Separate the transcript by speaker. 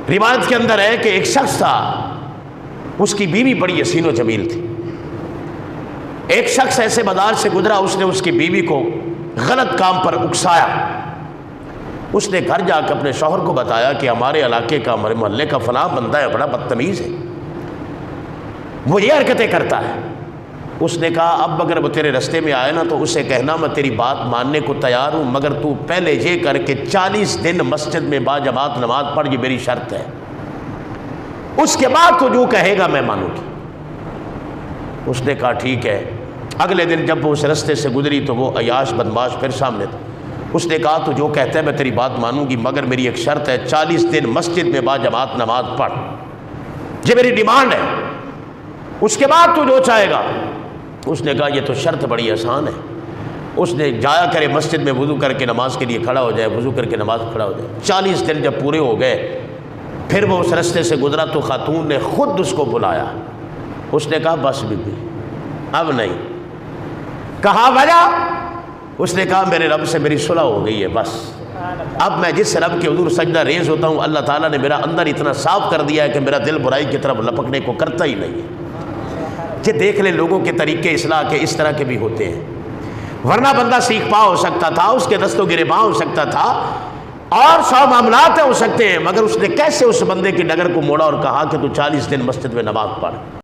Speaker 1: روایت کے اندر ہے کہ ایک شخص تھا، اس کی بیوی بڑی حسین و جمیل تھی۔ ایک شخص ایسے بازار سے گزرا، اس نے اس کی بیوی کو غلط کام پر اکسایا۔ اس نے گھر جا کے اپنے شوہر کو بتایا کہ ہمارے علاقے کا، ہمارے محلے کا فلاں بندہ ہے، بڑا بدتمیز ہے، وہ یہ حرکتیں کرتا ہے۔ اس نے کہا اب اگر وہ تیرے رستے میں آئے نا تو اسے کہنا میں تیری بات ماننے کو تیار ہوں، مگر تو پہلے یہ کر کے 40 دن مسجد میں باجماعت نماز پڑھ، یہ میری شرط ہے، اس کے بعد تو جو کہے گا میں مانوں گی۔ اس نے کہا ٹھیک ہے۔ اگلے دن جب وہ اس رستے سے گزری تو وہ عیاش بدماش پھر سامنے تھا۔ اس نے کہا تو جو کہتا ہے میں تیری بات مانوں گی، مگر میری ایک شرط ہے، 40 دن مسجد میں باجماعت نماز پڑھ، یہ میری ڈیمانڈ ہے، اس کے بعد تو جو چاہے گا۔ اس نے کہا یہ تو شرط بڑی آسان ہے۔ اس نے جایا کرے مسجد میں وضو کر کے نماز کے لیے کھڑا ہو جائے، وضو کر کے نماز کھڑا ہو جائے۔ 40 دن جب پورے ہو گئے، پھر وہ اس رستے سے گزرا تو خاتون نے خود اس کو بلایا۔ اس نے کہا بس بی بی اب نہیں۔ کہا وجہ؟ اس نے کہا میرے رب سے میری صلح ہو گئی ہے، بس اب میں جس رب کے حضور سجدہ ریز ہوتا ہوں، اللہ تعالیٰ نے میرا اندر اتنا صاف کر دیا ہے کہ میرا دل برائی کی طرف لپکنے کو کرتا ہی نہیں ہے۔ یہ دیکھ لیں لوگوں کے طریقے اصلاح کے اس طرح کے بھی ہوتے ہیں، ورنہ بندہ سیکھ پا ہو سکتا تھا، اس کے دست و گریباں ہو سکتا تھا، اور 100 معاملات ہو سکتے ہیں، مگر اس نے کیسے اس بندے کی ڈگر کو موڑا اور کہا کہ تو 40 دن مسجد میں نماز پڑھ۔